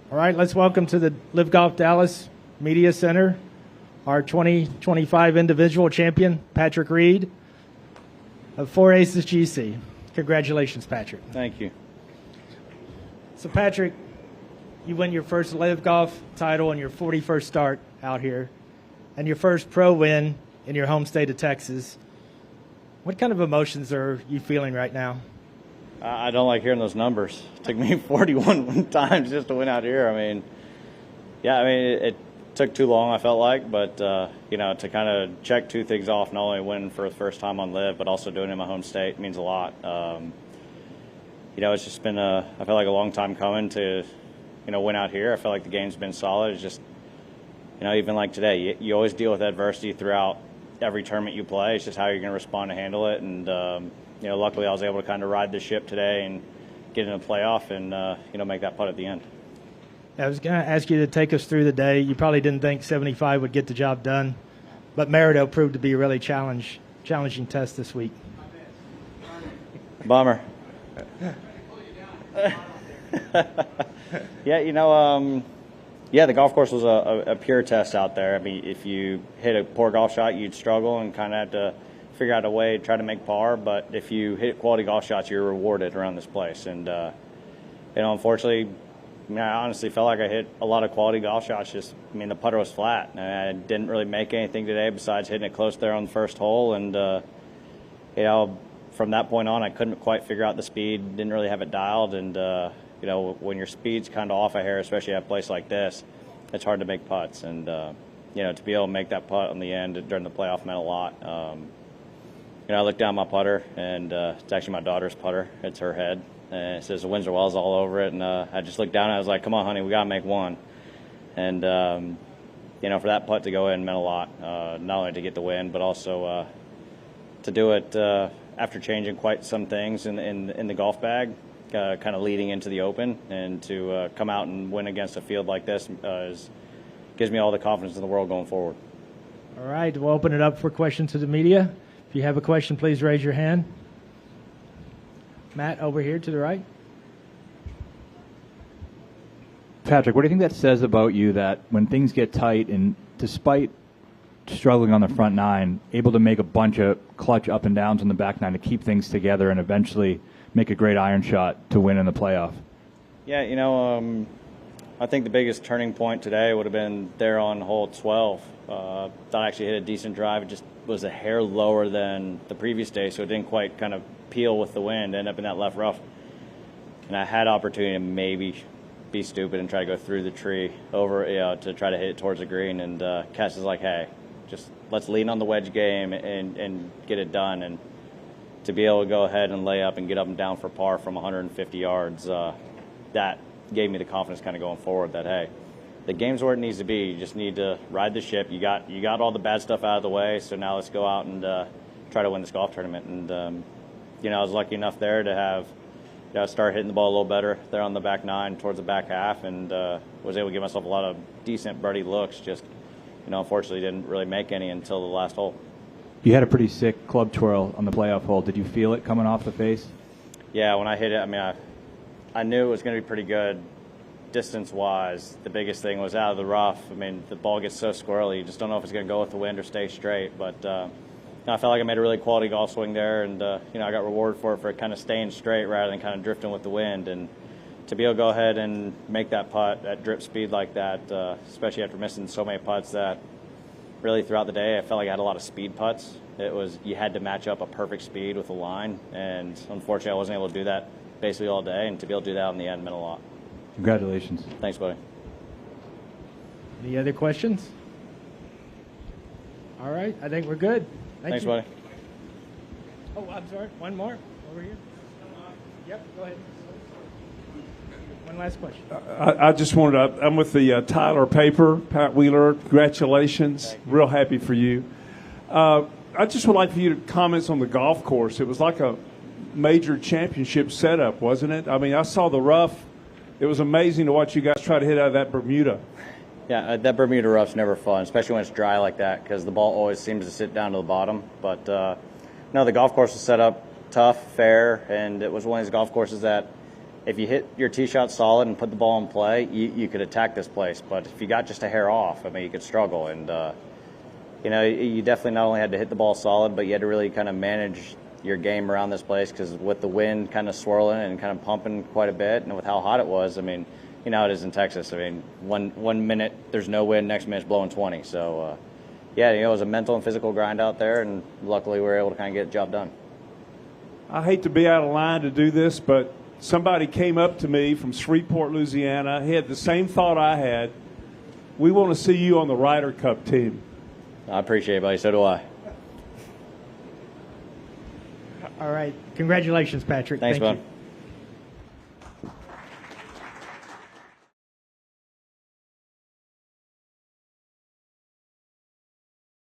All right, let's welcome to the LIV Golf Dallas Media Center our 2025 individual champion, Patrick Reed of 4 Aces GC. Congratulations, Patrick. Thank you. So, Patrick, you win your first LIV Golf title in your 41st start out here and your first pro win in your home state of Texas. What kind of emotions are you feeling right now? I don't like hearing those numbers. It took me 41 times just to win out here. It took too long, I felt like, but, to kind of check two things off, not only winning for the first time on LIV, but also doing it in my home state means a lot. It's just been, I feel like a long time coming to, win out here. I feel like the game's been solid. It's just, even like today, you always deal with adversity throughout every tournament you play. It's just how you're going to respond to handle it. And, luckily I was able to kind of ride the ship today and get in a playoff and, make that putt at the end. I was going to ask you to take us through the day. You probably didn't think 75 would get the job done, but Maridoe proved to be a really challenging test this week. Bummer. The golf course was a pure test out there. I mean, if you hit a poor golf shot, you'd struggle and kind of have to figure out a way to try to make par. But if you hit quality golf shots, you're rewarded around this place. And, unfortunately, I honestly felt like I hit a lot of quality golf shots. The putter was flat. And I didn't really make anything today besides hitting it close there on the first hole. And, from that point on, I couldn't quite figure out the speed, didn't really have it dialed. And, when your speed's kind of off a hair, especially at a place like this, it's hard to make putts. And, to be able to make that putt on the end during the playoff meant a lot. I looked down my putter, and it's actually my daughter's putter. It's her head. And it says the Windsor Wells all over it. And I just looked down, and I was like, come on, honey, we got to make one. And, for that putt to go in meant a lot, not only to get the win, but also to do it after changing quite some things in the golf bag, kind of leading into the Open, and to come out and win against a field like this gives me all the confidence in the world going forward. All right, we'll open it up for questions to the media. If you have a question, please raise your hand. Matt, over here to the right. Patrick, what do you think that says about you, that when things get tight and despite struggling on the front nine, able to make a bunch of clutch up and downs on the back nine to keep things together and eventually make a great iron shot to win in the playoff? Yeah, I think the biggest turning point today would have been there on hole 12. Thought I actually hit a decent drive. It just was a hair lower than the previous day, so it didn't quite kind of peel with the wind, end up in that left rough. And I had opportunity to maybe be stupid and try to go through the tree over, to try to hit it towards the green. And Cass is like, hey, just let's lean on the wedge game and get it done. And to be able to go ahead and lay up and get up and down for par from 150 yards, that gave me the confidence kind of going forward that, hey, the game's where it needs to be. You just need to ride the ship. You got all the bad stuff out of the way, so now let's go out and try to win this golf tournament. And, I was lucky enough there to have start hitting the ball a little better there on the back nine towards the back half, and was able to give myself a lot of decent birdie looks. Just, unfortunately didn't really make any until the last hole. You had a pretty sick club twirl on the playoff hole. Did you feel it coming off the face? Yeah, when I hit it, I knew it was going to be pretty good distance-wise. The biggest thing was out of the rough. The ball gets so squirrely, you just don't know if it's going to go with the wind or stay straight. But I felt like I made a really quality golf swing there, and I got rewarded for kind of staying straight rather than kind of drifting with the wind. And to be able to go ahead and make that putt at drip speed like that, especially after missing so many putts that really throughout the day I felt like I had a lot of speed putts. You had to match up a perfect speed with the line, and unfortunately I wasn't able to do that basically all day, and to be able to do that in the end meant a lot. Congratulations. Thanks, buddy. Any other questions? All right, I think we're good. Thanks, buddy. Oh, I'm sorry. One more over here. Yep, go ahead. One last question. I just wanted to, I'm with the Tyler paper, Pat Wheeler. Congratulations. Real happy for you. I just would like for you to comment on the golf course. It was like a major championship setup, wasn't it? I saw the rough. It was amazing to watch you guys try to hit out of that Bermuda. Yeah, that Bermuda rough's never fun, especially when it's dry like that, because the ball always seems to sit down to the bottom. But, no, the golf course was set up tough, fair, and it was one of these golf courses that if you hit your tee shot solid and put the ball in play, you could attack this place. But if you got just a hair off, I mean, you could struggle. And, you know, you definitely not only had to hit the ball solid, but you had to really kind of manage your game around this place, because with the wind kind of swirling and kind of pumping quite a bit, and with how hot it was, I mean, you know how it is in Texas. I mean, one minute there's no wind, next minute it's blowing 20. So, yeah, you know, it was a mental and physical grind out there, and luckily we were able to kind of get the job done. I hate to be out of line to do this, but somebody came up to me from Shreveport, Louisiana. He had the same thought I had. We want to see you on the Ryder Cup team. I appreciate it, buddy. So do I. All right. Congratulations, Patrick. Thanks, Thank bud. you.